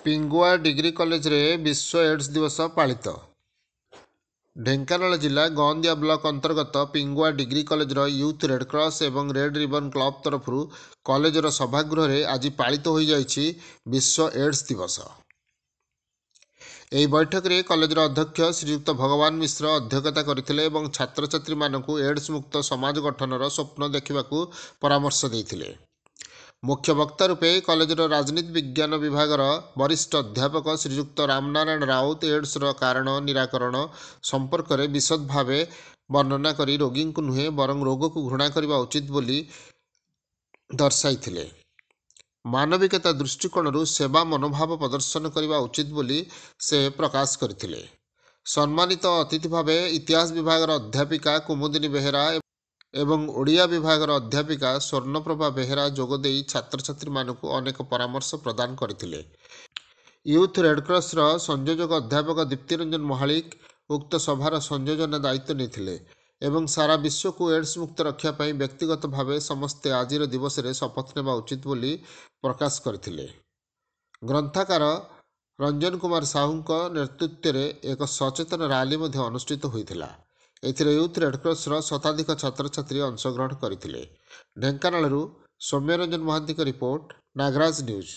Pingua degree college रे विश्व ads दिवस पालित। ढेंकानाल जिला गंदिया ब्लॉक अंतर्गत Pingua degree college youth red cross एवं रेड रिबन क्लब तरफ कॉलेजर सभागृह रे आज पालित हो जाइछि विश्व एड्स दिवस। ଏହି ବୈଠକରେ କଲେଜର ଅଧ୍ୟକ୍ଷ ଶ୍ରୀଯୁକ୍ତ ଭଗବାନ ମିଶ୍ର ଅଧ୍ୟକ୍ଷତା କରିଥିଲେ ଏବଂ ଛାତ୍ରଛାତ୍ରୀମାନଙ୍କୁ ଏଡ୍ସ ମୁକ୍ତ ସମାଜ ଗଠନର ସ୍ୱପ୍ନ ଦେଖିବାକୁ ପରାମର୍ଶ ଦେଇଥିଲେ। मुख्य वक्ता रूपे कॉलेजर राजनीति विज्ञान विभागर वरिष्ठ अध्यापक श्रीयुक्त रामनारायण राउत एड्सर कारण निराकरण संपर्क में विशद भाव वर्णना करी रोगी को नुहे बरं रोग को घृणा करने उचित बोली दर्शाई। मानविकता दृष्टिकोण सेवा मनोभाव प्रदर्शन करने उचित बोली से प्रकाश करथिले। सम्मानित अतिथि भाव इतिहास विभागर अध्यापिका कुमुदिनी बेहेरा एवं ओडिया विभागर अध्यापिका स्वर्णप्रभा बेहेरा जोगदे छात्र छात्री मानक अनेक परामर्श प्रदान करथिले। यूथ रेडक्रॉस संयोजक अध्यापक दीप्ति रंजन महालिक उक्त सभार संयोजन दायित्व नहीं एवं सारा विश्व को एड्स मुक्त रखापी व्यक्तिगत भाव समस्ते आज दिवस में शपथ नेबा उचित बोली प्रकाश करथिले। ग्रंथाकार रंजन कुमार साहू नेतृत्व में एक सचेतन रैली अनुष्ठित होता। एथिरे यूथ रेडक्रॉस शताधिक छात्र छात्री अंशग्रहण करथिले। ढेंकानालरू सौम्यरंजन महांती रिपोर्ट, नागराज न्यूज।